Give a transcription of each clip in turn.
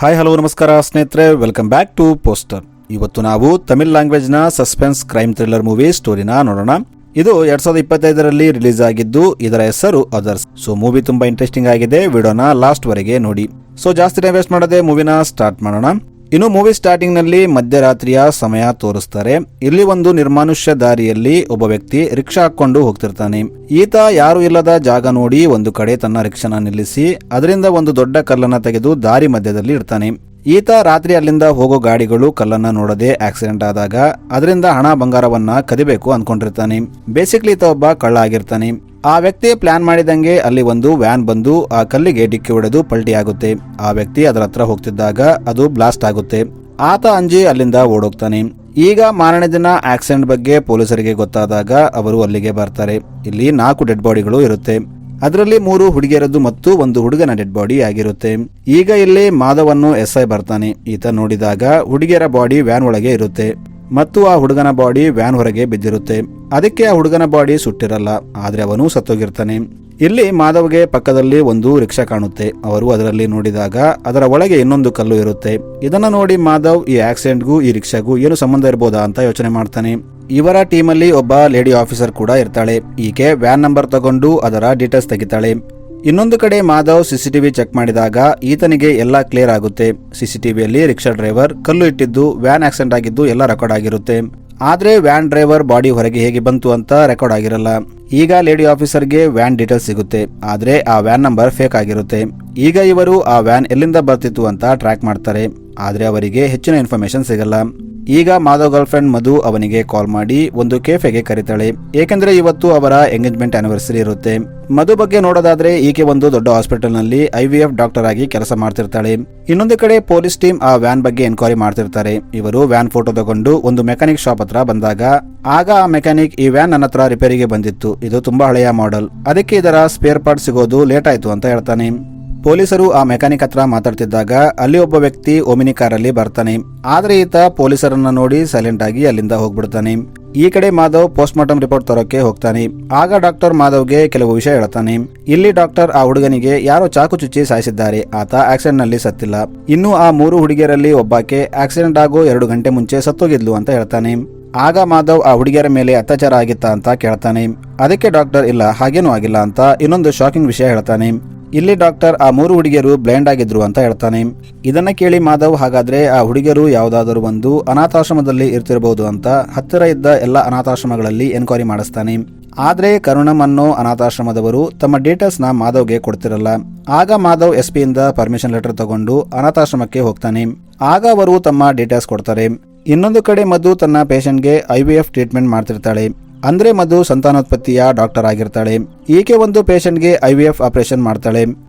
Hi hello ನಮಸ್ಕಾರ ಸ್ನೇಹಿತರೆ, welcome back to poster. ಇವತ್ತು ನಾವು ತಮಿಳ್ ಲ್ಯಾಂಗ್ವೇಜ್ನ ಸಸ್ಪೆನ್ಸ್ ಕ್ರೈಮ್ ಥ್ರಿಲ್ಲರ್ ಮೂವಿ ಸ್ಟೋರಿನ ನೋಡೋಣ. ಇದು 2025ರಲ್ಲಿ ರಿಲೀಸ್ ಆಗಿದ್ದು, ಇದರ ಹೆಸರು ಅದರ್ಸ್. ಸೊ ಮೂವಿ ತುಂಬಾ ಇಂಟ್ರೆಸ್ಟಿಂಗ್ ಆಗಿದೆ. ವಿಡಿಯೋನ ಲಾಸ್ಟ್ ವರೆಗೆ ನೋಡಿ. ಸೊ ಜಾಸ್ತಿ ಟೈಮ್ ವೇಸ್ಟ್ ಮಾಡದೆ ಮೂವಿನ ಸ್ಟಾರ್ಟ್ ಮಾಡೋಣ. ಇನ್ನು ಮೂವಿ ಸ್ಟಾರ್ಟಿಂಗ್ ನಲ್ಲಿ ಮಧ್ಯರಾತ್ರಿಯ ಸಮಯ ತೋರಿಸ್ತಾರೆ. ಇಲ್ಲಿ ಒಂದು ನಿರ್ಮಾನುಷ್ಯ ದಾರಿಯಲ್ಲಿ ಒಬ್ಬ ವ್ಯಕ್ತಿ ರಿಕ್ಷಾ ಹಾಕೊಂಡು ಹೋಗ್ತಿರ್ತಾನೆ. ಈತ ಯಾರು ಇಲ್ಲದ ಜಾಗ ನೋಡಿ ಒಂದು ಕಡೆ ತನ್ನ ರಿಕ್ಷಾನ ನಿಲ್ಲಿಸಿ ಅದರಿಂದ ಒಂದು ದೊಡ್ಡ ಕಲ್ಲನ್ನ ತೆಗೆದು ದಾರಿ ಮಧ್ಯದಲ್ಲಿ ಇಡ್ತಾನೆ. ಈತ ರಾತ್ರಿ ಅಲ್ಲಿಂದ ಹೋಗೋ ಗಾಡಿಗಳು ಕಲ್ಲನ್ನ ನೋಡದೆ ಆಕ್ಸಿಡೆಂಟ್ ಆದಾಗ ಅದರಿಂದ ಹಣ ಬಂಗಾರವನ್ನ ಕದಿಬೇಕು ಅನ್ಕೊಂಡಿರ್ತಾನೆ. ಬೇಸಿಕ್ಲಿ ಈತ ಒಬ್ಬ ಕಳ್ಳ ಆಗಿರ್ತಾನೆ. ಆ ವ್ಯಕ್ತಿ ಪ್ಲಾನ್ ಮಾಡಿದಂಗೆ ಅಲ್ಲಿ ಒಂದು ವ್ಯಾನ್ ಬಂದು ಆ ಕಲ್ಲಿಗೆ ಡಿಕ್ಕಿ ಹೊಡೆದು ಪಲ್ಟಿ ಆಗುತ್ತೆ. ಆ ವ್ಯಕ್ತಿ ಅದರ ಹತ್ರ ಹೋಗ್ತಿದ್ದಾಗ ಅದು ಬ್ಲಾಸ್ಟ್ ಆಗುತ್ತೆ. ಆತ ಅಂಜಿ ಅಲ್ಲಿಂದ ಓಡೋಗ್ತಾನೆ. ಈಗ ಮಾರನೇ ದಿನ ಆಕ್ಸಿಡೆಂಟ್ ಬಗ್ಗೆ ಪೊಲೀಸರಿಗೆ ಗೊತ್ತಾದಾಗ ಅವರು ಅಲ್ಲಿಗೆ ಬರ್ತಾರೆ. ಇಲ್ಲಿ 4 ಡೆಡ್ ಬಾಡಿಗಳು ಇರುತ್ತೆ. ಅದರಲ್ಲಿ 3 ಹುಡುಗಿಯರದ್ದು ಮತ್ತು ಒಂದು ಹುಡುಗನ ಡೆಡ್ ಬಾಡಿ ಆಗಿರುತ್ತೆ. ಈಗ ಇಲ್ಲಿ ಮಾಧವನ್ನು SI ಬರ್ತಾನೆ. ಈತ ನೋಡಿದಾಗ ಹುಡುಗಿಯರ ಬಾಡಿ ವ್ಯಾನ್ ಒಳಗೆ ಇರುತ್ತೆ ಮತ್ತು ಆ ಹುಡುಗನ ಬಾಡಿ ವ್ಯಾನ್ ಹೊರಗೆ ಬಿದ್ದಿರುತ್ತೆ. ಅದಕ್ಕೆ ಆ ಹುಡುಗನ ಬಾಡಿ ಸುಟ್ಟಿರಲ್ಲ, ಆದ್ರೆ ಅವನು ಸತ್ತೋಗಿರ್ತಾನೆ. ಇಲ್ಲಿ ಮಾಧವ್ಗೆ ಪಕ್ಕದಲ್ಲಿ ಒಂದು ರಿಕ್ಷಾ ಕಾಣುತ್ತೆ. ಅವರು ಅದರಲ್ಲಿ ನೋಡಿದಾಗ ಅದರ ಒಳಗೆ ಇನ್ನೊಂದು ಕಲ್ಲು ಇರುತ್ತೆ. ಇದನ್ನ ನೋಡಿ ಮಾಧವ್ ಈ ಆಕ್ಸಿಡೆಂಟ್ಗೂ ಈ ರಿಕ್ಷಾಗೂ ಏನು ಸಂಬಂಧ ಇರಬಹುದಾ ಅಂತ ಯೋಚನೆ ಮಾಡ್ತಾನೆ. ಇವರ ಟೀಮಲ್ಲಿ ಒಬ್ಬ ಲೇಡಿ ಆಫೀಸರ್ ಕೂಡ ಇರ್ತಾಳೆ. ಈಕೆ ವ್ಯಾನ್ ನಂಬರ್ ತಗೊಂಡು ಅದರ ಡೀಟೇಲ್ಸ್ ತೆಗಿತಾಳೆ. ಇನ್ನೊಂದು ಕಡೆ ಮಾಧವ್ ಸಿಸಿಟಿವಿ ಚೆಕ್ ಮಾಡಿದಾಗ ಈತನಿಗೆ ಎಲ್ಲ ಕ್ಲಿಯರ್ ಆಗುತ್ತೆ. ಸಿಸಿಟಿವಿಯಲ್ಲಿ ರಿಕ್ಷಾ ಡ್ರೈವರ್ ಕಲ್ಲು ಇಟ್ಟಿದ್ದು, ವ್ಯಾನ್ ಆಕ್ಸಿಡೆಂಟ್ ಆಗಿದ್ದು ಎಲ್ಲ ರೆಕಾರ್ಡ್ ಆಗಿರುತ್ತೆ. ಆದ್ರೆ ವ್ಯಾನ್ ಡ್ರೈವರ್ ಬಾಡಿ ಹೊರಗೆ ಹೇಗೆ ಬಂತು ಅಂತ ರೆಕಾರ್ಡ್ ಆಗಿರಲ್ಲ. ಈಗ ಲೇಡಿ ಆಫೀಸರ್ಗೆ ವ್ಯಾನ್ ಡೀಟೇಲ್ಸ್ ಸಿಗುತ್ತೆ, ಆದ್ರೆ ಆ ವ್ಯಾನ್ ನಂಬರ್ ಫೇಕ್ ಆಗಿರುತ್ತೆ. ಈಗ ಇವರು ಆ ವ್ಯಾನ್ ಎಲ್ಲಿಂದ ಬರ್ತಿತ್ತು ಅಂತ ಟ್ರ್ಯಾಕ್ ಮಾಡ್ತಾರೆ, ಆದ್ರೆ ಅವರಿಗೆ ಹೆಚ್ಚಿನ ಇನ್ಫಾರ್ಮೇಶನ್ ಸಿಗಲ್ಲ. ಈಗ ಮಾಧವ್ ಗರ್ಲ್ ಫ್ರೆಂಡ್ ಮಧು ಅವನಿಗೆ ಕಾಲ್ ಮಾಡಿ ಒಂದು ಕೆಫೆಗೆ ಕರೀತಾಳೆ. ಏಕೆಂದ್ರೆ ಇವತ್ತು ಅವರ ಎಂಗೇಜ್ಮೆಂಟ್ ಆನಿವರ್ಸರಿ ಇರುತ್ತೆ. ಮಧು ಬಗ್ಗೆ ನೋಡೋದಾದ್ರೆ ಈಕೆ ಒಂದು ದೊಡ್ಡ ಹಾಸ್ಪಿಟಲ್ ನಲ್ಲಿ IVF ಡಾಕ್ಟರ್ ಆಗಿ ಕೆಲಸ ಮಾಡ್ತಿರ್ತಾಳೆ. ಇನ್ನೊಂದು ಕಡೆ ಪೊಲೀಸ್ ಟೀಮ್ ಆ ವ್ಯಾನ್ ಬಗ್ಗೆ ಎನ್ಕ್ವೈರಿ ಮಾಡ್ತಿರ್ತಾರೆ. ಇವರು ವ್ಯಾನ್ ಫೋಟೋ ತಗೊಂಡು ಒಂದು ಮೆಕ್ಯಾನಿಕ್ ಶಾಪ್ ಹತ್ರ ಬಂದಾಗ ಆಗ ಆ ಮೆಕ್ಯಾನಿಕ್ ಈ ವ್ಯಾನ್ ನನ್ನ ಹತ್ರ ರಿಪೇರಿಗೆ ಬಂದಿತ್ತು, ಇದು ತುಂಬಾ ಹಳೆಯ ಮಾಡೆಲ್, ಅದಕ್ಕೆ ಇದರ ಸ್ಪೇರ್ ಪಾರ್ಟ್ ಸಿಗೋದು ಲೇಟ್ ಆಯ್ತು ಅಂತ ಹೇಳ್ತಾನೆ. ಪೊಲೀಸರು ಆ ಮೆಕ್ಯಾನಿಕ್ ಹತ್ರ ಮಾತಾಡ್ತಿದ್ದಾಗ ಅಲ್ಲಿ ಒಬ್ಬ ವ್ಯಕ್ತಿ ಓಮಿನಿ ಕಾರಲ್ಲಿ ಬರ್ತಾನೆ. ಆದ್ರೆ ಈತ ಪೊಲೀಸರನ್ನ ನೋಡಿ ಸೈಲೆಂಟ್ ಆಗಿ ಅಲ್ಲಿಂದ ಹೋಗ್ಬಿಡ್ತಾನೆ. ಈ ಕಡೆ ಮಾಧವ್ ಪೋಸ್ಟ್ ಮಾರ್ಟಮ್ ರಿಪೋರ್ಟ್ ತರೋಕೆ ಹೋಗ್ತಾನೆ. ಆಗ ಡಾಕ್ಟರ್ ಮಾಧವ್ಗೆ ಕೆಲವು ವಿಷಯ ಹೇಳ್ತಾನೆ. ಇಲ್ಲಿ ಡಾಕ್ಟರ್ ಆ ಹುಡುಗನಿಗೆ ಯಾರೋ ಚಾಕು ಚುಚ್ಚಿ ಸಾಯಿಸಿದ್ದಾರೆ, ಆತ ಆಕ್ಸಿಡೆಂಟ್ ನಲ್ಲಿ ಸತ್ತಿಲ್ಲ. ಇನ್ನು ಆ 3 ಹುಡುಗಿಯರಲ್ಲಿ ಒಬ್ಬಾಕೆ ಆಕ್ಸಿಡೆಂಟ್ ಆಗೋ 2 ಗಂಟೆ ಮುಂಚೆ ಸತ್ತೋಗಿದ್ಲು ಅಂತ ಹೇಳ್ತಾನೆ. ಆಗ ಮಾಧವ್ ಆ ಹುಡುಗಿಯರ ಮೇಲೆ ಅತ್ಯಾಚಾರ ಆಗಿತ್ತಾ ಅಂತ ಕೇಳ್ತಾನೆ. ಅದಕ್ಕೆ ಡಾಕ್ಟರ್ ಇಲ್ಲ, ಹಾಗೇನೂ ಆಗಿಲ್ಲ ಅಂತ ಇನ್ನೊಂದು ಶಾಕಿಂಗ್ ವಿಷಯ ಹೇಳ್ತಾನೆ. ಇಲ್ಲಿ ಡಾಕ್ಟರ್ ಆ 3 ಹುಡುಗಿಯರು ಬ್ಲೈಂಡ್ ಆಗಿದ್ರು ಅಂತ ಹೇಳ್ತಾನೆ. ಇದನ್ನ ಕೇಳಿ ಮಾಧವ್ ಹಾಗಾದ್ರೆ ಆ ಹುಡುಗಿಯರು ಯಾವುದಾದರೂ ಒಂದು ಅನಾಥಾಶ್ರಮದಲ್ಲಿ ಇರ್ತಿರಬಹುದು ಅಂತ ಹತ್ತಿರ ಇದ್ದ ಎಲ್ಲ ಅನಾಥಾಶ್ರಮಗಳಲ್ಲಿ ಎನ್ಕ್ವೈರಿ ಮಾಡಿಸ್ತಾನೆ. ಆದ್ರೆ ಕರುಣಂ ಅನ್ನೋ ಅನಾಥಾಶ್ರಮದವರು ತಮ್ಮ ಡೀಟೇಲ್ಸ್ ನ ಮಾಧವ್ಗೆ ಕೊಡ್ತಿರಲ್ಲ. ಆಗ ಮಾಧವ್ SP ಇಂದ ಪರ್ಮಿಷನ್ ಲೆಟರ್ ತಗೊಂಡು ಅನಾಥಾಶ್ರಮಕ್ಕೆ ಹೋಗ್ತಾನೆ. ಆಗ ಅವರು ತಮ್ಮ ಡೀಟೇಲ್ಸ್ ಕೊಡ್ತಾರೆ. ಇನ್ನೊಂದು ಕಡೆ ಮಧು ತನ್ನ ಪೇಷಂಟ್ಗೆ IVF ಟ್ರೀಟ್ಮೆಂಟ್ ಮಾಡ್ತಿರ್ತಾಳೆ. ಅಂದ್ರೆ ಮಧು ಸಂತಾನೋತ್ಪತ್ತಿಯ ಡಾಕ್ಟರ್ ಆಗಿರ್ತಾಳೆ. ಈಕೆ ಒಂದು ಪೇಷಂಟ್ಗೆ IVF ಆಪರೇಷನ್ ಮಾಡ್ತಾಳೆ.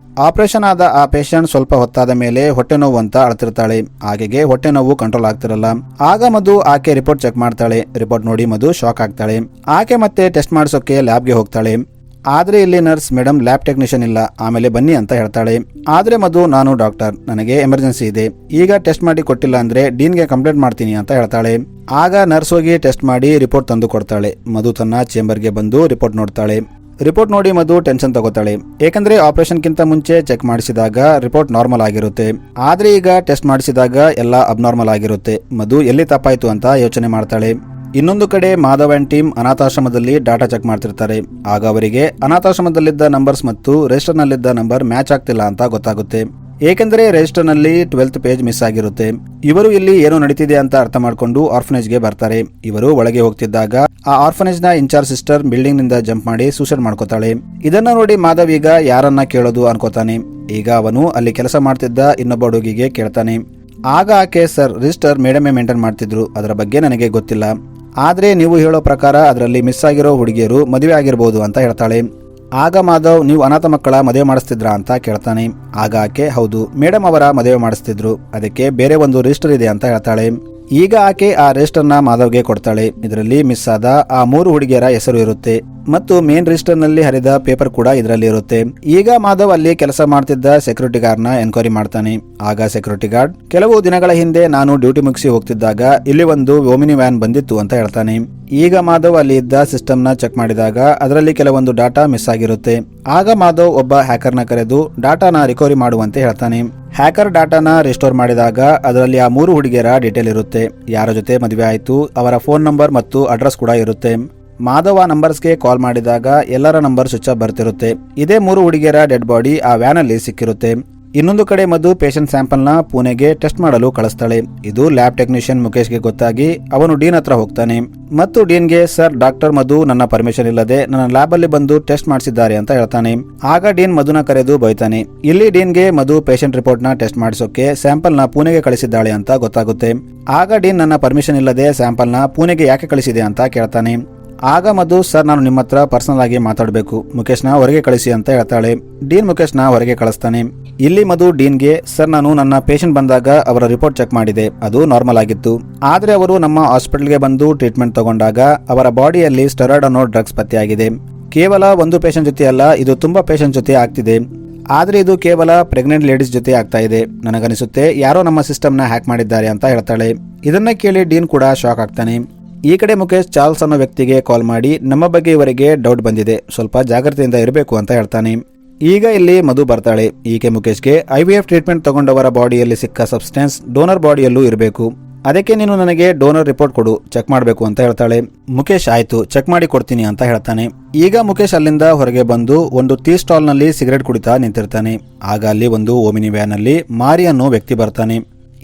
ಆಪರೇಷನ್ ಆದ ಆ ಪೇಷಂಟ್ ಸ್ವಲ್ಪ ಹೊತ್ತಾದ ಮೇಲೆ ಹೊಟ್ಟೆ ನೋವು ಅಂತ ಅಳ್ತಿರ್ತಾಳೆ. ಆಕೆಗೆ ಹೊಟ್ಟೆ ನೋವು ಕಂಟ್ರೋಲ್ ಆಗ್ತಿರಲ್ಲ. ಆಗ ಮಧು ಆಕೆ ರಿಪೋರ್ಟ್ ಚೆಕ್ ಮಾಡ್ತಾಳೆ. ರಿಪೋರ್ಟ್ ನೋಡಿ ಮಧು ಶಾಕ್ ಆಗ್ತಾಳೆ. ಆಕೆ ಮತ್ತೆ ಟೆಸ್ಟ್ ಮಾಡಿಸೋಕೆ ಲ್ಯಾಬ್ಗೆ ಹೋಗ್ತಾಳೆ. ಆದ್ರೆ ಇಲ್ಲಿ ನರ್ಸ್ ಮೇಡಮ್ ಲ್ಯಾಬ್ ಟೆಕ್ನಿಷಿಯನ್ ಇಲ್ಲ, ಆಮೇಲೆ ಬನ್ನಿ ಅಂತ ಹೇಳ್ತಾಳೆ. ಆದ್ರೆ ಮಧು ನಾನು ಡಾಕ್ಟರ್, ನನಗೆ ಎಮರ್ಜೆನ್ಸಿ ಇದೆ, ಈಗ ಟೆಸ್ಟ್ ಮಾಡಿ ಕೊಟ್ಟಿಲ್ಲ ಅಂದ್ರೆ ಡೀನ್ಗೆ ಕಂಪ್ಲೇಂಟ್ ಮಾಡ್ತೀನಿ ಅಂತ ಹೇಳ್ತಾಳೆ. ಆಗ ನರ್ಸ್ ಹೋಗಿ ಟೆಸ್ಟ್ ಮಾಡಿ ರಿಪೋರ್ಟ್ ತಂದು ಕೊಡ್ತಾಳೆ. ಮಧು ತನ್ನ ಚೇಂಬರ್ಗೆ ಬಂದು ರಿಪೋರ್ಟ್ ನೋಡ್ತಾಳೆ. ರಿಪೋರ್ಟ್ ನೋಡಿ ಮಧು ಟೆನ್ಷನ್ ತಗೋತಾಳೆ. ಏಕೆಂದ್ರೆ ಆಪರೇಷನ್ ಕಿಂತ ಮುಂಚೆ ಚೆಕ್ ಮಾಡಿಸಿದಾಗ ರಿಪೋರ್ಟ್ ನಾರ್ಮಲ್ ಆಗಿರುತ್ತೆ. ಆದ್ರೆ ಈಗ ಟೆಸ್ಟ್ ಮಾಡಿಸಿದಾಗ ಎಲ್ಲ ಅಬ್ನಾರ್ಮಲ್ ಆಗಿರುತ್ತೆ. ಮಧು ಎಲ್ಲಿ ತಪ್ಪಾಯ್ತು ಅಂತ ಯೋಚನೆ ಮಾಡ್ತಾಳೆ. ಇನ್ನೊಂದು ಕಡೆ ಮಾಧವ್ ಅಂಡ್ ಟೀಮ್ ಅನಾಥಾಶ್ರಮದಲ್ಲಿ ಡಾಟಾ ಚೆಕ್ ಮಾಡ್ತಿರ್ತಾರೆ. ಆಗ ಅವರಿಗೆ ಅನಾಥಾಶ್ರಮದಲ್ಲಿದ್ದ ನಂಬರ್ಸ್ ಮತ್ತು ರಿಜಿಸ್ಟರ್ ನಲ್ಲಿದ್ದ ನಂಬರ್ ಮ್ಯಾಚ್ ಆಗ್ತಿಲ್ಲ ಅಂತ ಗೊತ್ತಾಗುತ್ತೆ. ಏಕೆಂದ್ರೆ ರಿಜಿಸ್ಟರ್ ನಲ್ಲಿ 12th ಪೇಜ್ ಮಿಸ್ ಆಗಿರುತ್ತೆ. ಇವರು ಇಲ್ಲಿ ಏನು ನಡೀತಿದೆ ಅಂತ ಅರ್ಥ ಮಾಡ್ಕೊಂಡು ಆರ್ಫನೇಜ್ ಗೆ ಬರ್ತಾರೆ. ಇವರು ಒಳಗೆ ಹೋಗ್ತಿದ್ದಾಗ ಆ ಆರ್ಫನೇಜ್ ನ ಇನ್ಚಾರ್ಜ್ ಸಿಸ್ಟರ್ ಬಿಲ್ಡಿಂಗ್ ನಿಂದ ಜಂಪ್ ಮಾಡಿ ಸೂಸೈಡ್ ಮಾಡ್ಕೋತಾಳೆ. ಇದನ್ನ ನೋಡಿ ಮಾಧವ್ ಈಗ ಯಾರನ್ನ ಕೇಳೋದು ಅನ್ಕೋತಾನೆ. ಈಗ ಅವನು ಅಲ್ಲಿ ಕೆಲಸ ಮಾಡ್ತಿದ್ದ ಇನ್ನೊಬ್ಬ ಹುಡುಗಿಗೆ ಕೇಳ್ತಾನೆ. ಆಗ ಆಕೆ ಸರ್ ರಿಜಿಸ್ಟರ್ ಮೇಡಮೇ ಮೇಂಟೈನ್ ಮಾಡ್ತಿದ್ರು, ಅದರ ಬಗ್ಗೆ ನನಗೆ ಗೊತ್ತಿಲ್ಲ, ಆದ್ರೆ ನೀವು ಹೇಳೋ ಪ್ರಕಾರ ಅದರಲ್ಲಿ ಮಿಸ್ ಆಗಿರೋ ಹುಡುಗಿಯರು ಮದುವೆ ಆಗಿರಬಹುದು ಅಂತ ಹೇಳ್ತಾಳೆ. ಆಗ ಮಾಧವ್ ನೀವು ಅನಾಥ ಮಕ್ಕಳ ಮದುವೆ ಮಾಡಿಸ್ತಿದ್ರಾ ಅಂತ ಕೇಳ್ತಾನೆ. ಆಗ ಆಕೆ ಹೌದು ಮೇಡಮ್ ಅವರ ಮದುವೆ ಮಾಡಿಸ್ತಿದ್ರು, ಅದಕ್ಕೆ ಬೇರೆ ಒಂದು ರಿಜಿಸ್ಟರ್ ಇದೆ ಅಂತ ಹೇಳ್ತಾಳೆ. ಈಗ ಆಕೆ ಆ ರಿಜಿಸ್ಟರ್ ನ ಮಾಧವ್ಗೆ ಕೊಡ್ತಾಳೆ. ಇದರಲ್ಲಿ ಮಿಸ್ ಆದ ಆ 3 ಹುಡುಗಿಯರ ಹೆಸರು ಇರುತ್ತೆ. ಮತ್ತು ಮೇನ್ ರಿಜಿಸ್ಟರ್ ನಲ್ಲಿ ಹರಿದ ಪೇಪರ್ ಕೂಡ ಇದರಲ್ಲಿ ಇರುತ್ತೆ. ಈಗ ಮಾಧವ್ ಅಲ್ಲಿ ಕೆಲಸ ಮಾಡ್ತಿದ್ದ ಸೆಕ್ಯೂರಿಟಿ ಗಾರ್ಡ್ ನ ಎನ್ಕ್ವೈರಿ ಮಾಡ್ತಾನೆ. ಆಗ ಸೆಕ್ಯೂರಿಟಿ ಗಾರ್ಡ್, ಕೆಲವು ದಿನಗಳ ಹಿಂದೆ ನಾನು ಡ್ಯೂಟಿ ಮುಗಿಸಿ ಹೋಗ್ತಿದ್ದಾಗ ಇಲ್ಲಿ ಒಂದು ಓಮಿನಿ ವ್ಯಾನ್ ಬಂದಿತ್ತು ಅಂತ ಹೇಳ್ತಾನೆ. ಈಗ ಮಾಧವ್ ಅಲ್ಲಿ ಇದ್ದ ಸಿಸ್ಟಮ್ ನ ಚೆಕ್ ಮಾಡಿದಾಗ ಅದರಲ್ಲಿ ಕೆಲವೊಂದು ಡಾಟಾ ಮಿಸ್ ಆಗಿರುತ್ತೆ. ಆಗ ಮಾಧವ್ ಒಬ್ಬ ಹ್ಯಾಕರ್ ನ ಕರೆದು ಡಾಟಾನ ರಿಕವರಿ ಮಾಡುವಂತೆ ಹೇಳ್ತಾನೆ. ಹ್ಯಾಕರ್ ಡಾಟಾನ ರಿಸ್ಟೋರ್ ಮಾಡಿದಾಗ ಅದರಲ್ಲಿ ಆ 3 ಹುಡುಗಿಯರ ಡೀಟೇಲ್ ಇರುತ್ತೆ. ಯಾರ ಜೊತೆ ಮದುವೆ ಆಯಿತು, ಅವರ ಫೋನ್ ನಂಬರ್ ಮತ್ತು ಅಡ್ರೆಸ್ ಕೂಡ ಇರುತ್ತೆ. ಮಾಧವ್ ಆ ನಂಬರ್ಸ್ಗೆ ಕಾಲ್ ಮಾಡಿದಾಗ ಎಲ್ಲರ ನಂಬರ್ ಸ್ವಿಚ್ ಆಫ್ ಬರ್ತಿರುತ್ತೆ. ಇದೇ 3 ಹುಡುಗಿಯರ ಡೆಡ್ ಬಾಡಿ ಆ ವ್ಯಾನ್ ಅಲ್ಲಿ ಸಿಕ್ಕಿರುತ್ತೆ. ಇನ್ನೊಂದು ಕಡೆ ಮಧು ಪೇಷಂಟ್ ಸ್ಯಾಂಪಲ್ ನ ಪುಣೆಗೆ ಟೆಸ್ಟ್ ಮಾಡಲು ಕಳಿಸ್ತಾಳೆ. ಇದು ಲ್ಯಾಬ್ ಟೆಕ್ನಿಷಿಯನ್ ಮುಖೇಶ್ಗೆ ಗೊತ್ತಾಗಿ ಅವನು ಡೀನ್ ಹತ್ರ ಹೋಗ್ತಾನೆ ಮತ್ತು ಡೀನ್ಗೆ, ಸರ್, ಡಾಕ್ಟರ್ ಮಧು ನನ್ನ ಪರ್ಮಿಷನ್ ಇಲ್ಲದೆ ನನ್ನ ಲ್ಯಾಬ್ ಅಲ್ಲಿ ಬಂದು ಟೆಸ್ಟ್ ಮಾಡಿಸಿದ್ದಾರೆ ಅಂತ ಹೇಳ್ತಾನೆ. ಆಗ ಡೀನ್ ಮಧುನ ಕರೆದು ಬೈತಾನೆ. ಇಲ್ಲಿ ಡೀನ್ಗೆ ಮಧು ಪೇಷಂಟ್ ರಿಪೋರ್ಟ್ ನ ಟೆಸ್ಟ್ ಮಾಡಿಸೋಕೆ ಸ್ಯಾಂಪಲ್ ನ ಪುಣೆಗೆ ಕಳಿಸಿದ್ದಾಳೆ ಅಂತ ಗೊತ್ತಾಗುತ್ತೆ. ಆಗ ಡೀನ್ ನನ್ನ ಪರ್ಮಿಷನ್ ಇಲ್ಲದೆ ಸ್ಯಾಂಪಲ್ ನ ಪುಣೆಗೆ ಯಾಕೆ ಕಳಿಸಿದೆ ಅಂತ ಕೇಳ್ತಾನೆ. ಆಗ ಮಧು, ಸರ್, ನಾನು ನಿಮ್ಮ ಹತ್ರ ಪರ್ಸನಲ್ ಆಗಿ ಮಾತಾಡಬೇಕು, ಮುಖೇಶ್ನ ಹೊರಗೆ ಕಳಿಸಿ ಅಂತ ಹೇಳ್ತಾಳೆ. ಡೀನ್ ಮುಖೇಶ್ನ ಹೊರಗೆ ಕಳಿಸ್ತಾನೆ. ಇಲ್ಲಿ ಮಧು ಡೀನ್ಗೆ, ಸರ್, ನಾನು ನನ್ನ ಪೇಷಂಟ್ ಬಂದಾಗ ಅವರ ರಿಪೋರ್ಟ್ ಚೆಕ್ ಮಾಡಿದೆ, ಅದು ನಾರ್ಮಲ್ ಆಗಿತ್ತು. ಆದ್ರೆ ಅವರು ನಮ್ಮ ಹಾಸ್ಪಿಟಲ್ಗೆ ಬಂದು ಟ್ರೀಟ್ಮೆಂಟ್ ತಗೊಂಡಾಗ ಅವರ ಬಾಡಿಯಲ್ಲಿ ಸ್ಟೆರಾಯ್ಡ್ ಅನ್ನೋ ಡ್ರಗ್ಸ್ ಪತ್ತೆಯಾಗಿದೆ. ಕೇವಲ ಒಂದು ಪೇಷಂಟ್ ಜೊತೆ ಅಲ್ಲ, ಇದು ತುಂಬಾ ಪೇಷಂಟ್ ಜೊತೆ ಆಗ್ತಿದೆ. ಆದ್ರೆ ಇದು ಕೇವಲ ಪ್ರೆಗ್ನೆಂಟ್ ಲೇಡೀಸ್ ಜೊತೆ ಆಗ್ತಾ ಇದೆ. ನನಗನಿಸುತ್ತೆ ಯಾರೋ ನಮ್ಮ ಸಿಸ್ಟಮ್ ನ ಹ್ಯಾಕ್ ಮಾಡಿದ್ದಾರೆ ಅಂತ ಹೇಳ್ತಾಳೆ. ಇದನ್ನ ಕೇಳಿ ಡೀನ್ ಕೂಡ ಶಾಕ್ ಆಗ್ತಾನೆ. ಈ ಕಡೆ ಮುಖೇಶ್ ಚಾರ್ಲ್ಸ್ ಅನ್ನೋ ವ್ಯಕ್ತಿಗೆ ಕಾಲ್ ಮಾಡಿ ನಮ್ಮ ಬಗ್ಗೆ ಇವರಿಗೆ ಡೌಟ್ ಬಂದಿದೆ, ಸ್ವಲ್ಪ ಜಾಗ್ರತೆಯಿಂದ ಇರಬೇಕು ಅಂತ ಹೇಳ್ತಾನೆ. ಈಗ ಇಲ್ಲಿ ಮಧು ಬರ್ತಾಳೆ. ಈಕೆ ಮುಖೇಶ್ಗೆ IVF ಟ್ರೀಟ್ಮೆಂಟ್ ತಗೊಂಡವರ ಬಾಡಿಯಲ್ಲಿ ಸಿಕ್ಕ ಸಬ್ಸ್ಟೆನ್ಸ್ ಡೋನರ್ ಬಾಡಿಯಲ್ಲೂ ಇರಬೇಕು, ಅದಕ್ಕೆ ನೀನು ನನಗೆ ಡೋನರ್ ರಿಪೋರ್ಟ್ ಕೊಡು, ಚೆಕ್ ಮಾಡಬೇಕು ಅಂತ ಹೇಳ್ತಾಳೆ. ಮುಖೇಶ್, ಆಯ್ತು, ಚೆಕ್ ಮಾಡಿ ಕೊಡ್ತೀನಿ ಅಂತ ಹೇಳ್ತಾನೆ. ಈಗ ಮುಖೇಶ್ ಅಲ್ಲಿಂದ ಹೊರಗೆ ಬಂದು ಒಂದು ಟೀ ಸ್ಟಾಲ್ ನಲ್ಲಿ ಸಿಗರೆಟ್ ಕುಡಿತಾ ನಿಂತಿರ್ತಾನೆ. ಆಗ ಅಲ್ಲಿ ಒಂದು ಓಮಿನಿ ವ್ಯಾನ್ ಅಲ್ಲಿ ಮಾರಿ ಅನ್ನೋ ವ್ಯಕ್ತಿ ಬರ್ತಾನೆ.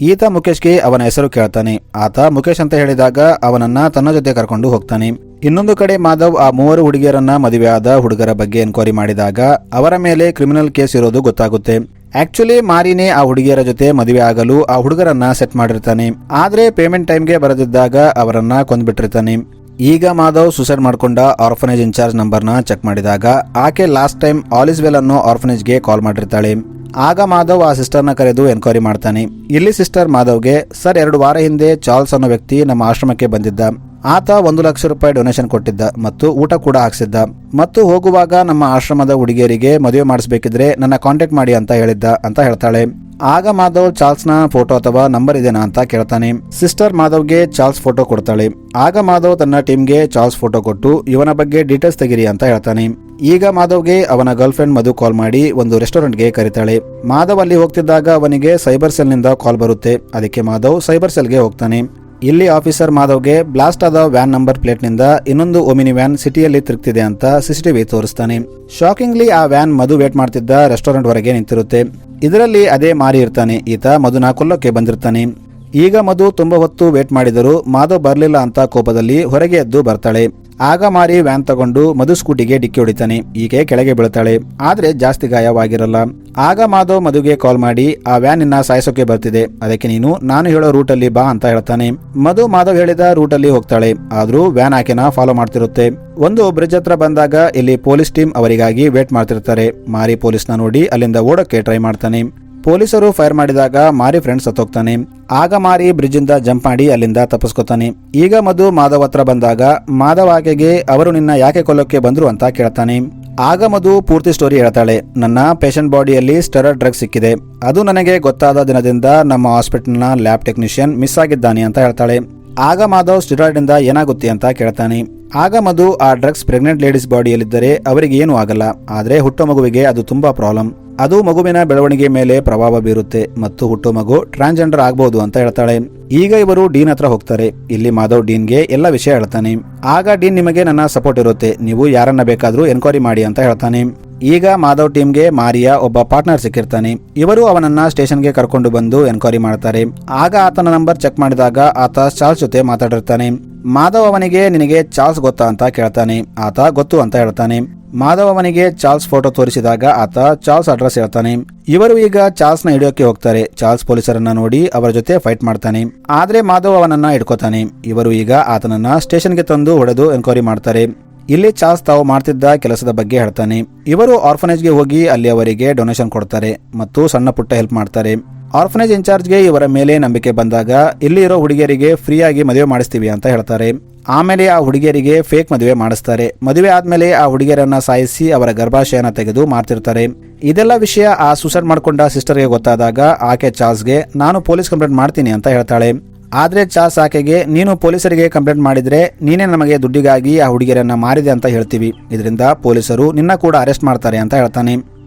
ಈತ ಮುಖೇಶ್ಗೆ ಅವನ ಹೆಸರು ಕೇಳ್ತಾನೆ. ಆತ ಮುಖೇಶ್ ಅಂತ ಹೇಳಿದಾಗ ಅವನನ್ನ ತನ್ನ ಜೊತೆ ಕರ್ಕೊಂಡು ಹೋಗ್ತಾನೆ. ಇನ್ನೊಂದು ಕಡೆ ಮಾಧವ್ ಆ 3 ಹುಡುಗಿಯರನ್ನ ಮದುವೆಯಾದ ಹುಡುಗರ ಬಗ್ಗೆ ಎನ್ಕ್ವೈರಿ ಮಾಡಿದಾಗ ಅವರ ಮೇಲೆ ಕ್ರಿಮಿನಲ್ ಕೇಸ್ ಇರೋದು ಗೊತ್ತಾಗುತ್ತೆ. ಆಕ್ಚುಲಿ ಮಾರಿನೇ ಆ ಹುಡುಗಿಯರ ಜೊತೆ ಮದುವೆ ಆಗಲು ಆ ಹುಡುಗರನ್ನ ಸೆಟ್ ಮಾಡಿರ್ತಾನೆ. ಆದ್ರೆ ಪೇಮೆಂಟ್ ಟೈಮ್ಗೆ ಬರದಿದ್ದಾಗ ಅವರನ್ನ ಕೊಂದ್ಬಿಟ್ಟಿರ್ತಾನೆ. ಈಗ ಮಾಧವ್ ಸೂಸೈಡ್ ಮಾಡ್ಕೊಂಡ ಆರ್ಫನೇಜ್ ಇನ್ಚಾರ್ಜ್ ನಂಬರ್ನ ಚೆಕ್ ಮಾಡಿದಾಗ ಆಕೆ ಲಾಸ್ಟ್ ಟೈಮ್ ಆಲಿಸ್ವೆಲ್ ಅನ್ನೋ ಆರ್ಫನೇಜ್ಗೆ ಕಾಲ್ ಮಾಡಿರ್ತಾಳೆ. ಆಗ ಮಾಧವ್ ಆ ಸಿಸ್ಟರ್ನ ಕರೆದು ಎನ್ಕ್ವೈರಿ ಮಾಡ್ತಾನೆ. ಇಲ್ಲಿ ಸಿಸ್ಟರ್ ಮಾಧವ್ಗೆ, ಸರ್, 2 ವಾರ ಹಿಂದೆ ಚಾರ್ಲ್ಸ್ ಅನ್ನೋ ವ್ಯಕ್ತಿ ನಮ್ಮ ಆಶ್ರಮಕ್ಕೆ ಬಂದಿದ್ದ. ಆತ 1 ಲಕ್ಷ ರೂಪಾಯಿ ಡೊನೇಷನ್ ಕೊಟ್ಟಿದ್ದ ಮತ್ತು ಊಟ ಕೂಡ ಹಾಕ್ಸಿದ್ದ ಮತ್ತು ಹೋಗುವಾಗ ನಮ್ಮ ಆಶ್ರಮದ ಹುಡುಗಿಯರಿಗೆ ಮದುವೆ ಮಾಡಿಸ್ಬೇಕಿದ್ರೆ ನನ್ನ ಕಾಂಟ್ಯಾಕ್ಟ್ ಮಾಡಿ ಅಂತ ಹೇಳಿದ್ದ ಅಂತ ಹೇಳ್ತಾಳೆ. ಆಗ ಮಾಧವ್ ಚಾರ್ಲ್ಸ್ನ ಫೋಟೋ ಅಥವಾ ನಂಬರ್ ಇದೆನಾ ಅಂತ ಕೇಳ್ತಾನೆ. ಸಿಸ್ಟರ್ ಮಾಧವ್ಗೆ ಚಾರ್ಲ್ಸ್ ಫೋಟೋ ಕೊಡ್ತಾಳೆ. ಆಗ ಮಾಧವ್ ತನ್ನ ಟೀಮ್ಗೆ ಚಾರ್ಲ್ಸ್ ಫೋಟೋ ಕೊಟ್ಟು ಇವನ ಬಗ್ಗೆ ಡೀಟೇಲ್ಸ್ ತೆಗಿರಿ ಅಂತ ಹೇಳ್ತಾನೆ. ಈಗ ಮಾಧವ್ಗೆ ಅವನ ಗರ್ಲ್ ಫ್ರೆಂಡ್ ಮಧು ಕಾಲ್ ಮಾಡಿ ಒಂದು ರೆಸ್ಟೋರೆಂಟ್ಗೆ ಕರೀತಾಳೆ. ಮಾಧವ್ ಅಲ್ಲಿ ಹೋಗ್ತಿದ್ದಾಗ ಅವನಿಗೆ ಸೈಬರ್ ಸೆಲ್ ನಿಂದ ಕಾಲ್ ಬರುತ್ತೆ. ಅದಕ್ಕೆ ಮಾಧವ್ ಸೈಬರ್ ಸೆಲ್ಗೆ ಹೋಗ್ತಾನೆ. ಇಲ್ಲಿ ಆಫೀಸರ್ ಮಾಧವ್ಗೆ ಬ್ಲಾಸ್ಟ್ ಆದ ವ್ಯಾನ್ ನಂಬರ್ ಪ್ಲೇಟ್ ನಿಂದ ಇನ್ನೊಂದು ಓಮಿನಿ ವ್ಯಾನ್ ಸಿಟಿಯಲ್ಲಿ ತಿರುಗ್ತಿದೆ ಅಂತ CCTV ತೋರಿಸ್ತಾನೆ. ಶಾಕಿಂಗ್ಲಿ ಆ ವ್ಯಾನ್ ಮಧು ವೇಟ್ ಮಾಡ್ತಿದ್ದ ರೆಸ್ಟೋರೆಂಟ್ ಹೊರಗೆ ನಿಂತಿರುತ್ತೆ. ಇದರಲ್ಲಿ ಅದೇ ಮಾರಿ ಇರ್ತಾನೆ. ಈತ ಮಧುನ ಕೊಲ್ಲೋಕೆ ಬಂದಿರ್ತಾನೆ. ಈಗ ಮಧು ತುಂಬಾ ಹೊತ್ತು ವೇಟ್ ಮಾಡಿದರೂ ಮಾಧವ್ ಬರ್ಲಿಲ್ಲ ಅಂತ ಕೋಪದಲ್ಲಿ ಹೊರಗೆ ಎದ್ದು ಬರ್ತಾಳೆ. ಆಗ ಮಾರಿ ವ್ಯಾನ್ ತಗೊಂಡು ಮಧು ಸ್ಕೂಟಿಗೆ ಡಿಕ್ಕಿ ಹೊಡಿತಾನೆ. ಈಕೆ ಕೆಳಗೆ ಬೀಳ್ತಾಳೆ, ಆದ್ರೆ ಜಾಸ್ತಿ ಗಾಯವಾಗಿರಲ್ಲ. ಆಗ ಮಾಧವ್ ಮಧುಗೆ ಕಾಲ್ ಮಾಡಿ ಆ ವ್ಯಾನ್ ನಿನ್ನ ಸಾಯಿಸೋಕೆ ಬರ್ತಿದೆ, ಅದಕ್ಕೆ ನೀನು ನಾನು ಹೇಳೋ ರೂಟಲ್ಲಿ ಬಾ ಅಂತ ಹೇಳ್ತಾನೆ. ಮಧು ಮಾಧವ್ ಹೇಳಿದ ರೂಟಲ್ಲಿ ಹೋಗ್ತಾಳೆ. ಆದ್ರೂ ವ್ಯಾನ್ ಆಕೆನ ಫಾಲೋ ಮಾಡ್ತಿರುತ್ತೆ. ಒಂದು ಬ್ರಿಡ್ಜ್ ಹತ್ರ ಬಂದಾಗ ಇಲ್ಲಿ ಪೊಲೀಸ್ ಟೀಮ್ ಅವರಿಗಾಗಿ ವೇಟ್ ಮಾಡ್ತಿರ್ತಾರೆ. ಮಾರಿ ಪೊಲೀಸ್ನ ನೋಡಿ ಅಲ್ಲಿಂದ ಓಡೋಕೆ ಟ್ರೈ ಮಾಡ್ತಾನೆ. ಪೊಲೀಸರು ಫೈರ್ ಮಾಡಿದಾಗ ಮಾರಿ ಫ್ರೆಂಡ್ ಸತ್ತೋಗ್ತಾನೆ. ಆಗ ಮಾರಿ ಬ್ರಿಡ್ಜ್ ಇಂದ ಜಂಪ್ ಮಾಡಿ ಅಲ್ಲಿಂದ ತಪ್ಪಿಸ್ಕೊತಾನೆ. ಈಗ ಮಧು ಮಾಧವ್ ಹತ್ರ ಬಂದಾಗ ಮಾಧವ್ ಆಕೆಗೆ ಅವರು ನಿನ್ನ ಯಾಕೆ ಕೊಲ್ಲೋಕೆ ಬಂದ್ರು ಅಂತ ಕೇಳ್ತಾನೆ. ಆಗ ಮಧು ಪೂರ್ತಿ ಸ್ಟೋರಿ ಹೇಳ್ತಾಳೆ. ನನ್ನ ಪೇಷಂಟ್ ಬಾಡಿಯಲ್ಲಿ ಸ್ಟೆರಾಯ್ಡ್ ಡ್ರಗ್ ಸಿಕ್ಕಿದೆ, ಅದು ನನಗೆ ಗೊತ್ತಾದ ದಿನದಿಂದ ನಮ್ಮ ಹಾಸ್ಪಿಟಲ್ನ ಲ್ಯಾಬ್ ಟೆಕ್ನಿಷಿಯನ್ ಮಿಸ್ ಆಗಿದ್ದಾನೆ ಅಂತ ಹೇಳ್ತಾಳೆ. ಆಗ ಮಾಧವ್ ಸ್ಟೆರಾಯ್ಡ್ ಇಂದ ಏನಾಗುತ್ತೆ ಅಂತ ಕೇಳ್ತಾನೆ. ಆಗ ಮಧು ಆ ಡ್ರಗ್ಸ್ ಪ್ರೆಗ್ನೆಂಟ್ ಲೇಡೀಸ್ ಬಾಡಿಯಲ್ಲಿದ್ದರೆ ಅವರಿಗೆ ಏನೂ ಆಗಲ್ಲ, ಆದ್ರೆ ಹುಟ್ಟೋ ಮಗುವಿಗೆ ಅದು ತುಂಬಾ ಪ್ರಾಬ್ಲಮ್. ಅದು ಮಗುವಿನ ಬೆಳವಣಿಗೆ ಮೇಲೆ ಪ್ರಭಾವ ಬೀರುತ್ತೆ ಮತ್ತು ಹುಟ್ಟೋ ಮಗು ಟ್ರಾನ್ಸ್ಜೆಂಡರ್ ಆಗಬಹುದು ಅಂತ ಹೇಳ್ತಾಳೆ. ಈಗ ಇವರು ಡೀನ್ ಹತ್ರ ಹೋಗ್ತಾರೆ. ಇಲ್ಲಿ ಮಾಧವ್ ಡೀನ್ಗೆ ಎಲ್ಲ ವಿಷಯ ಹೇಳ್ತಾನೆ. ಆಗ ಡೀನ್, ನಿಮಗೆ ನನ್ನ ಸಪೋರ್ಟ್ ಇರುತ್ತೆ, ನೀವು ಯಾರನ್ನ ಬೇಕಾದ್ರೂ ಎನ್ಕ್ವೈರಿ ಮಾಡಿ ಅಂತ ಹೇಳ್ತಾನೆ. ಈಗ ಮಾಧವ್ ಟೀಮ್ಗೆ ಮಾರಿಯಾ ಒಬ್ಬ ಪಾರ್ಟ್ನರ್ ಸಿಕ್ಕಿರ್ತಾನೆ. ಇವರು ಅವನನ್ನ ಸ್ಟೇಷನ್ಗೆ ಕರ್ಕೊಂಡು ಬಂದು ಎನ್ಕ್ವೈರಿ ಮಾಡ್ತಾರೆ. ಆಗ ಆತನ ನಂಬರ್ ಚೆಕ್ ಮಾಡಿದಾಗ ಆತ ಚಾರ್ಲ್ಸ್ ಜೊತೆ ಮಾತಾಡಿರ್ತಾನೆ. ಮಾಧವ್ ಅವನಿಗೆ, ನಿನಗೆ ಚಾರ್ಲ್ಸ್ ಗೊತ್ತಾ ಅಂತ ಕೇಳ್ತಾನೆ. ಆತ ಗೊತ್ತು ಅಂತ ಹೇಳ್ತಾನೆ. ಮಾಧವ್ ಅವನಿಗೆ ಚಾರ್ಲ್ಸ್ ಫೋಟೋ ತೋರಿಸಿದಾಗ ಆತ ಚಾರ್ಲ್ಸ್ ಅಡ್ರೆಸ್ ಹೇಳ್ತಾನೆ. ಇವರು ಈಗ ಚಾರ್ಲ್ಸ್ ನ ಹಿಡಿಯೋಕೆ ಹೋಗ್ತಾರೆ. ಚಾರ್ಲ್ಸ್ ಪೊಲೀಸರನ್ನ ನೋಡಿ ಅವರ ಜೊತೆ ಫೈಟ್ ಮಾಡ್ತಾನೆ. ಆದ್ರೆ ಮಾಧವ್ ಅವನನ್ನ ಹಿಡ್ಕೋತಾನೆ. ಇವರು ಈಗ ಆತನನ್ನ ಸ್ಟೇಷನ್ಗೆ ತಂದು ಹೊಡೆದು ಎನ್ಕ್ವೈರಿ ಮಾಡ್ತಾರೆ. ಇಲ್ಲಿ ಚಾರ್ಲ್ಸ್ ತಾವು ಮಾಡ್ತಿದ್ದ ಕೆಲಸದ ಬಗ್ಗೆ ಹೇಳ್ತಾನೆ. ಇವರು ಆರ್ಫನೇಜ್ಗೆ ಹೋಗಿ ಅಲ್ಲಿ ಅವರಿಗೆ ಡೊನೇಷನ್ ಕೊಡ್ತಾರೆ ಮತ್ತು ಸಣ್ಣ ಪುಟ್ಟ ಹೆಲ್ಪ್ ಮಾಡ್ತಾರೆ. ಆರ್ಫನೇಜ್ ಇನ್ಚಾರ್ಜ್ಗೆ ಇವರ ಮೇಲೆ ನಂಬಿಕೆ ಬಂದಾಗ ಇಲ್ಲಿ ಇರೋ ಹುಡುಗಿಯರಿಗೆ ಫ್ರೀಯಾಗಿ ಮದುವೆ ಮಾಡಿಸ್ತೀವಿ ಅಂತ ಹೇಳ್ತಾರೆ. ಆಮೇಲೆ ಆ ಹುಡುಗಿಯರಿಗೆ ಫೇಕ್ ಮದುವೆ ಮಾಡಿಸ್ತಾರೆ. ಮದುವೆ ಆದ್ಮೇಲೆ ಆ ಹುಡುಗಿಯರನ್ನ ಸಾಯಿಸಿ ಅವರ ಗರ್ಭಾಶಯನ ತೆಗೆದು ಮಾರ್ತಿರ್ತಾರೆ. ಇದೆಲ್ಲ ವಿಷಯ ಆ ಸೂಸೈಡ್ ಮಾಡ್ಕೊಂಡ ಸಿಸ್ಟರ್ಗೆ ಗೊತ್ತಾದಾಗ ಆಕೆ ಚಾರ್ಲ್ಸ್ಗೆ ನಾನು ಪೊಲೀಸ್ ಕಂಪ್ಲೇಂಟ್ ಮಾಡ್ತೀನಿ ಅಂತ ಹೇಳ್ತಾಳೆ. ಆದ್ರೆ ಚಾರ್ಲ್ಸ್ ಆಕೆಗೆ ನೀನು ಪೊಲೀಸರಿಗೆ ಕಂಪ್ಲೇಂಟ್ ಮಾಡಿದ್ರೆ ನೀನೇ ನಮಗೆ ದುಡ್ಡಿಗಾಗಿ ಆ ಹುಡುಗಿಯರನ್ನ ಮಾರಿದೆ ಅಂತ ಹೇಳ್ತೀವಿ, ಇದರಿಂದ ಪೊಲೀಸರು ನಿನ್ನ ಕೂಡ ಅರೆಸ್ಟ್ ಮಾಡ್ತಾರೆ ಅಂತ ಹೇಳ್ತಾನೆ.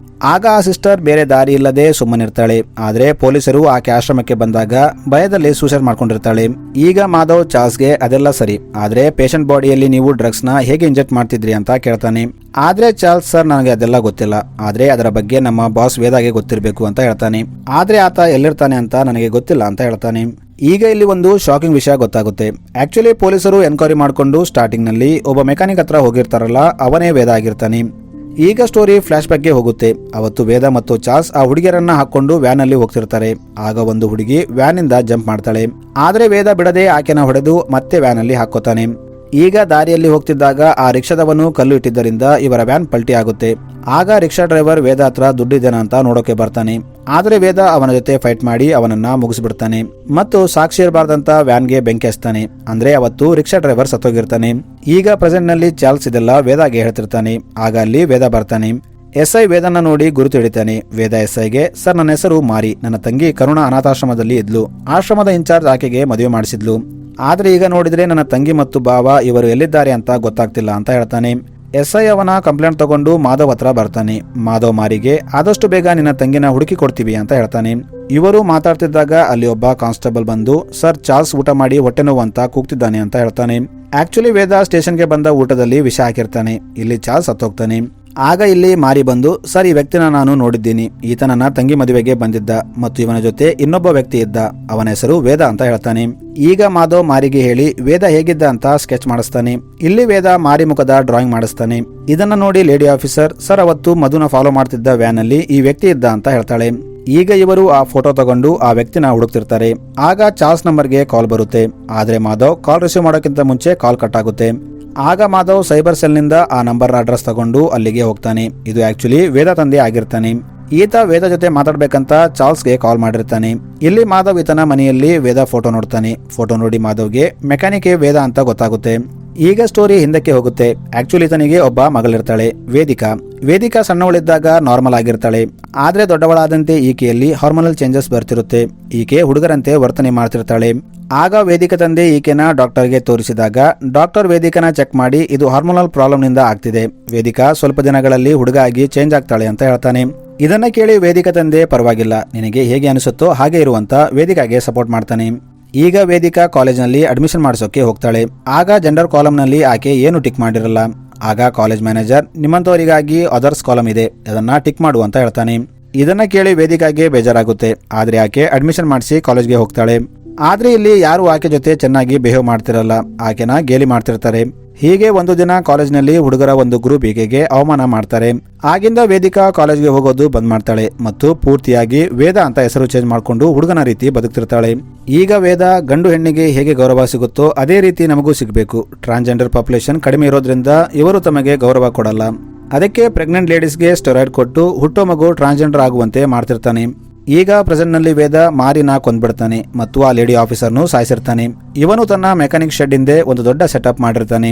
ಆಗ ಆ ಸಿಸ್ಟರ್ ಬೇರೆ ದಾರಿ ಇಲ್ಲದೆ ಸುಮ್ಮನಿರ್ತಾಳೆ. ಆದ್ರೆ ಪೊಲೀಸರು ಆಕೆ ಆಶ್ರಮಕ್ಕೆ ಬಂದಾಗ ಭಯದಲ್ಲಿ ಸೂಸೈಡ್ ಮಾಡ್ಕೊಂಡಿರ್ತಾಳೆ. ಈಗ ಮಾಧವ್ ಚಾರ್ಲ್ಸ್ಗೆ ಅದೆಲ್ಲ ಸರಿ, ಆದ್ರೆ ಪೇಷಂಟ್ ಬಾಡಿಯಲ್ಲಿ ನೀವು ಡ್ರಗ್ಸ್ ನ ಹೇಗೆ ಇಂಜೆಕ್ಟ್ ಮಾಡ್ತಿದ್ರಿ ಅಂತ ಕೇಳ್ತಾನೆ. ಆದ್ರೆ ಚಾರ್ಲ್ಸ್ ಸರ್ ನನಗೆ ಅದೆಲ್ಲ ಗೊತ್ತಿಲ್ಲ, ಆದ್ರೆ ಅದರ ಬಗ್ಗೆ ನಮ್ಮ ಬಾಸ್ ವೇದಾಗೆ ಗೊತ್ತಿರಬೇಕು ಅಂತ ಹೇಳ್ತಾನೆ. ಆದ್ರೆ ಆತ ಎಲ್ಲಿರ್ತಾನೆ ಅಂತ ನನಗೆ ಗೊತ್ತಿಲ್ಲ ಅಂತ ಹೇಳ್ತಾನೆ. ಈಗ ಇಲ್ಲಿ ಒಂದು ಶಾಕಿಂಗ್ ವಿಷಯ ಗೊತ್ತಾಗುತ್ತೆ. ಆಕ್ಚುಲಿ ಪೊಲೀಸರು ಎನ್ಕ್ವೈರಿ ಮಾಡಿಕೊಂಡು ಸ್ಟಾರ್ಟಿಂಗ್ ನಲ್ಲಿ ಒಬ್ಬ ಮೆಕ್ಯಾನಿಕ್ ಹತ್ರ ಹೋಗಿರ್ತಾರಲ್ಲ ಅವನೇ ವೇದ ಆಗಿರ್ತಾನೆ. ಈಗ ಸ್ಟೋರಿ ಫ್ಲಾಶ್ ಬ್ಯಾಕ್ಗೆ ಹೋಗುತ್ತೆ. ಅವತ್ತು ವೇದ ಮತ್ತು ಚಾರ್ಲ್ಸ್ ಆ ಹುಡುಗಿಯರನ್ನ ಹಾಕೊಂಡು ವ್ಯಾನ್ ಅಲ್ಲಿ ಹೋಗ್ತಿರ್ತಾರೆ. ಆಗ ಒಂದು ಹುಡುಗಿ ವ್ಯಾನ್ ಇಂದ ಜಂಪ್ ಮಾಡ್ತಾಳೆ. ಆದ್ರೆ ವೇದ ಬಿಡದೆ ಆಕೆನ ಹೊಡೆದು ಮತ್ತೆ ವ್ಯಾನ್ ಅಲ್ಲಿ ಹಾಕೋತಾನೆ. ಈಗ ದಾರಿಯಲ್ಲಿ ಹೋಗ್ತಿದ್ದಾಗ ಆ ರಿಕ್ಷಾದವನು ಕಲ್ಲು ಇಟ್ಟಿದ್ದರಿಂದ ಇವರ ವ್ಯಾನ್ ಪಲ್ಟಿ ಆಗುತ್ತೆ. ಆಗ ರಿಕ್ಷಾ ಡ್ರೈವರ್ ವೇದ ಹತ್ರ ದುಡ್ಡಿದ್ದೇನ ಅಂತ ನೋಡೋಕೆ ಬರ್ತಾನೆ. ಆದ್ರೆ ವೇದ ಅವನ ಜೊತೆ ಫೈಟ್ ಮಾಡಿ ಅವನನ್ನ ಮುಗಿಸ್ಬಿಡ್ತಾನೆ ಮತ್ತು ಸಾಕ್ಷಿ ಇರಬಾರ್ದಂತ ವ್ಯಾನ್ಗೆ ಬೆಂಕಿ ಹಚ್ತಾನೆ. ಅಂದ್ರೆ ಅವತ್ತು ರಿಕ್ಷಾ ಡ್ರೈವರ್ ಸತ್ತೋಗಿರ್ತಾನೆ. ಈಗ ಪ್ರೆಸೆಂಟ್ ನಲ್ಲಿ ಚಾರ್ಲ್ಸ್ ಇದೆಲ್ಲ ವೇದಾಗೆ ಹೇಳ್ತಿರ್ತಾನೆ. ಆಗ ಅಲ್ಲಿ ವೇದ ಬರ್ತಾನೆ. ಎಸ್ಐ ವೇದನ್ನ ನೋಡಿ ಗುರುತು ಹಿಡಿತಾನೆ. ವೇದ ಎಸ್ಐಗೆ ಸರ್ ನನ್ನ ಹೆಸರು ಮಾರಿ, ನನ್ನ ತಂಗಿ ಕರುಣಾ ಅನಾಥಾಶ್ರಮದಲ್ಲಿ ಇದ್ಲು, ಆಶ್ರಮದ ಇನ್ಚಾರ್ಜ್ ಆಕೆಗೆ ಮದುವೆ ಮಾಡಿಸಿದ್ಲು, ಆದ್ರೆ ಈಗ ನೋಡಿದ್ರೆ ನನ್ನ ತಂಗಿ ಮತ್ತು ಭಾವ ಇವರು ಎಲ್ಲಿದ್ದಾರೆ ಅಂತ ಗೊತ್ತಾಗ್ತಿಲ್ಲ ಅಂತ ಹೇಳ್ತಾನೆ. ಎಸ್ಐ ಅವನ ಕಂಪ್ಲೇಂಟ್ ತಗೊಂಡು ಮಾಧವ್ ಹತ್ರ ಬರ್ತಾನೆ. ಮಾಧವ್ ಮಾರಿಗೆ ಆದಷ್ಟು ಬೇಗ ನಿನ್ನ ತಂಗಿನ ಹುಡುಕಿ ಕೊಡ್ತೀವಿ ಅಂತ ಹೇಳ್ತಾನೆ. ಇವರು ಮಾತಾಡ್ತಿದ್ದಾಗ ಅಲ್ಲಿ ಒಬ್ಬ ಕಾನ್ಸ್ಟೇಬಲ್ ಬಂದು ಸರ್ ಚಾರ್ಲ್ಸ್ ಊಟ ಮಾಡಿ ಹೊಟ್ಟೆ ನೋವು ಅಂತ ಕೂಗ್ತಿದ್ದಾನೆ ಅಂತ ಹೇಳ್ತಾನೆ. ಆಕ್ಚುಲಿ ವೇದ ಸ್ಟೇಷನ್ಗೆ ಬಂದ ಊಟದಲ್ಲಿ ವಿಷ ಹಾಕಿರ್ತಾನೆ. ಇಲ್ಲಿ ಚಾರ್ಲ್ಸ್ ಸತ್ತೋಗ್ತಾನೆ. ಆಗ ಇಲ್ಲಿ ಮಾರಿ ಬಂದು ಸರ್ ಈ ವ್ಯಕ್ತಿನ ನಾನು ನೋಡಿದ್ದೀನಿ, ಈತ ನನ್ನ ತಂಗಿ ಮದುವೆಗೆ ಬಂದಿದ್ದ ಮತ್ತು ಇವನ ಜೊತೆ ಇನ್ನೊಬ್ಬ ವ್ಯಕ್ತಿ ಇದ್ದ, ಅವನ ಹೆಸರು ವೇದ ಅಂತ ಹೇಳ್ತಾನೆ. ಈಗ ಮಾಧವ್ ಮಾರಿಗೆ ಹೇಳಿ ವೇದ ಹೇಗಿದ್ದ ಅಂತ ಸ್ಕೆಚ್ ಮಾಡಿಸ್ತಾನೆ. ಇಲ್ಲಿ ವೇದ ಮಾರಿ ಮುಖದ ಡ್ರಾಯಿಂಗ್ ಮಾಡಿಸ್ತಾನೆ. ಇದನ್ನ ನೋಡಿ ಲೇಡಿ ಆಫೀಸರ್ ಸರ್ ಅವತ್ತು ಮಧುನ ಫಾಲೋ ಮಾಡ್ತಿದ್ದ ವ್ಯಾನ್ ಅಲ್ಲಿ ಈ ವ್ಯಕ್ತಿ ಇದ್ದ ಅಂತ ಹೇಳ್ತಾಳೆ. ಈಗ ಇವರು ಆ ಫೋಟೋ ತಗೊಂಡು ಆ ವ್ಯಕ್ತಿನ ಹುಡುಕ್ತಿರ್ತಾರೆ. ಆಗ ಚಾರ್ಲ್ಸ್ ನಂಬರ್ಗೆ ಕಾಲ್ ಬರುತ್ತೆ. ಆದ್ರೆ ಮಾಧವ್ ಕಾಲ್ ರಿಸೀವ್ ಮಾಡೋಕ್ಕಿಂತ ಮುಂಚೆ ಕಾಲ್ ಕಟ್ ಆಗುತ್ತೆ. ಆಗ ಮಾಧವ್ ಸೈಬರ್ ಸೆಲ್ ನಿಂದ ಆ ನಂಬರ್ ಅಡ್ರೆಸ್ ತಗೊಂಡು ಅಲ್ಲಿಗೆ ಹೋಗ್ತಾನೆ. ಇದು ಆಕ್ಚುಲಿ ವೇದ ತಂದೆ ಆಗಿರ್ತಾನೆ. ಈತ ವೇದ ಜೊತೆ ಮಾತಾಡ್ಬೇಕಂತ ಚಾರ್ಲ್ಸ್ಗೆ ಕಾಲ್ ಮಾಡಿರ್ತಾನೆ. ಇಲ್ಲಿ ಮಾಧವ್ ಈತನ ಮನೆಯಲ್ಲಿ ವೇದ ಫೋಟೋ ನೋಡ್ತಾನೆ. ಫೋಟೋ ನೋಡಿ ಮಾಧವ್ಗೆ ಮೆಕ್ಯಾನಿಕ್ ವೇದ ಅಂತ ಗೊತ್ತಾಗುತ್ತೆ. ಈಗ ಸ್ಟೋರಿ ಹಿಂದಕ್ಕೆ ಹೋಗುತ್ತೆ. ಆಕ್ಚುಲಿ ಈತನಿಗೆ ಒಬ್ಬ ಮಗಳಿರ್ತಾಳೆ, ವೇದಿಕಾ ಸಣ್ಣವಳಿದ್ದಾಗ ನಾರ್ಮಲ್ ಆಗಿರ್ತಾಳೆ. ಆದ್ರೆ ದೊಡ್ಡವಳಾದಂತೆ ಈಕೆಯಲ್ಲಿ ಹಾರ್ಮೋನಲ್ ಚೇಂಜಸ್ ಬರ್ತಿರುತ್ತೆ. ಈಕೆ ಹುಡುಗರಂತೆ ವರ್ತನೆ ಮಾಡ್ತಿರ್ತಾಳೆ. ಆಗ ವೇದಿಕಾ ತಂದೆ ಈಕೆನ ಡಾಕ್ಟರ್ಗೆ ತೋರಿಸಿದಾಗ ಡಾಕ್ಟರ್ ವೇದಿಕನ ಚೆಕ್ ಮಾಡಿ ಇದು ಹಾರ್ಮೋನಲ್ ಪ್ರಾಬ್ಲಮ್ ನಿಂದ ಆಗ್ತಿದೆ, ವೇದಿಕಾ ಸ್ವಲ್ಪ ದಿನಗಳಲ್ಲಿ ಹುಡುಗ ಆಗಿ ಚೇಂಜ್ ಆಗ್ತಾಳೆ ಅಂತ ಹೇಳ್ತಾನೆ. ಇದನ್ನ ಕೇಳಿ ವೇದಿಕಾ ತಂದೆ ಪರವಾಗಿಲ್ಲ, ನಿನಗೆ ಹೇಗೆ ಅನಿಸುತ್ತೋ ಹಾಗೆ ಇರುವಂತ ವೇದಿಕಾಗೆ ಸಪೋರ್ಟ್ ಮಾಡ್ತಾನೆ. ಈಗ ವೇದಿಕಾ ಕಾಲೇಜ್ನಲ್ಲಿ ಅಡ್ಮಿಷನ್ ಮಾಡಿಸೋಕೆ ಹೋಗ್ತಾಳೆ. ಆಗ ಜೆಂಡರ್ ಕಾಲಮ್ನಲ್ಲಿ ಆಕೆ ಏನು ಟಿಕ್ ಮಾಡಿರಲ್ಲ. ಆಗ ಕಾಲೇಜ್ ಮ್ಯಾನೇಜರ್ ನಿಮ್ಮಂತವರಿಗಾಗಿ ಅದರ್ಸ್ ಕಾಲಮ್ ಇದೆ, ಅದನ್ನ ಟಿಕ್ ಮಾಡು ಅಂತ ಹೇಳ್ತಾನೆ. ಇದನ್ನ ಕೇಳಿ ವೇದಿಕಾಗೆ ಬೇಜಾರಾಗುತ್ತೆ. ಆದ್ರೆ ಆಕೆ ಅಡ್ಮಿಷನ್ ಮಾಡಿಸಿ ಕಾಲೇಜ್ಗೆ ಹೋಗ್ತಾಳೆ. ಆದ್ರೆ ಇಲ್ಲಿ ಯಾರು ಆಕೆ ಜೊತೆ ಚೆನ್ನಾಗಿ ಬಿಹೇವ್ ಮಾಡ್ತಿರಲ್ಲ, ಆಕೆನ ಗೇಲಿ ಮಾಡ್ತಿರ್ತಾರೆ. ಹೀಗೆ ಒಂದು ದಿನ ಕಾಲೇಜ್ನಲ್ಲಿ ಹುಡುಗರ ಒಂದು ಗ್ರೂಪ್ ಈಕೆಗೆ ಅವಮಾನ ಮಾಡ್ತಾರೆ. ಆಗಿಂದ ವೇದಿಕಾ ಕಾಲೇಜ್ಗೆ ಹೋಗೋದು ಬಂದ್ ಮಾಡ್ತಾಳೆ ಮತ್ತು ಪೂರ್ತಿಯಾಗಿ ವೇದ ಅಂತ ಹೆಸರು ಚೇಂಜ್ ಮಾಡ್ಕೊಂಡು ಹುಡುಗನ ರೀತಿ ಬದುಕ್ತಿರ್ತಾಳೆ. ಈಗ ವೇದ ಗಂಡು ಹೆಣ್ಣಿಗೆ ಹೇಗೆ ಗೌರವ ಸಿಗುತ್ತೋ ಅದೇ ರೀತಿ ನಮಗೂ ಸಿಗಬೇಕು. ಟ್ರಾನ್ಸ್ಜೆಂಡರ್ ಪಾಪ್ಯುಲೇಷನ್ ಕಡಿಮೆ ಇರೋದ್ರಿಂದ ಇವರು ತಮಗೆ ಗೌರವ ಕೊಡಲ್ಲ. ಅದಕ್ಕೆ ಪ್ರೆಗ್ನೆಂಟ್ ಲೇಡೀಸ್ಗೆ ಸ್ಟೆರಾಯ್ಡ್ ಕೊಟ್ಟು ಹುಟ್ಟೋ ಮಗು ಟ್ರಾನ್ಸ್ಜೆಂಡರ್ ಆಗುವಂತೆ ಮಾಡ್ತಿರ್ತಾನೆ. ಈಗ ಪ್ರೆಸೆಂಟ್ ನಲ್ಲಿ ವೇದ ಮಾರಿನ ಕೊಂದ್ಬಿಡ್ತಾನೆ ಮತ್ತು ಆ ಲೇಡಿ ಆಫೀಸರ್ನು ಸಾಯಿಸಿರ್ತಾನೆ. ಇವನು ತನ್ನ ಮೆಕ್ಯಾನಿಕ್ ಶೆಡ್ ಹಿಂದೆ ಒಂದು ದೊಡ್ಡ ಸೆಟಪ್ ಮಾಡಿರ್ತಾನೆ.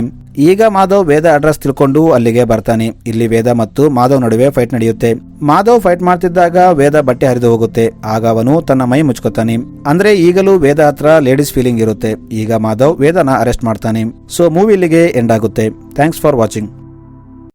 ಈಗ ಮಾಧವ್ ವೇದ ಅಡ್ರೆಸ್ ತಿಳ್ಕೊಂಡು ಅಲ್ಲಿಗೆ ಬರ್ತಾನೆ. ಇಲ್ಲಿ ವೇದ ಮತ್ತು ಮಾಧವ್ ನಡುವೆ ಫೈಟ್ ನಡೆಯುತ್ತೆ. ಮಾಧವ್ ಫೈಟ್ ಮಾಡ್ತಿದ್ದಾಗ ವೇದ ಬಟ್ಟೆ ಹರಿದು ಹೋಗುತ್ತೆ. ಆಗ ಅವನು ತನ್ನ ಮೈ ಮುಚ್ಕೋತಾನೆ. ಅಂದ್ರೆ ಈಗಲೂ ವೇದ ಹತ್ರ ಲೇಡೀಸ್ ಫೀಲಿಂಗ್ ಇರುತ್ತೆ. ಈಗ ಮಾಧವ್ ವೇದನ ಅರೆಸ್ಟ್ ಮಾಡ್ತಾನೆ. ಸೊ ಮೂವಿ ಇಲ್ಲಿಗೆ ಎಂಡ್ ಆಗುತ್ತೆ. Thanks for watching.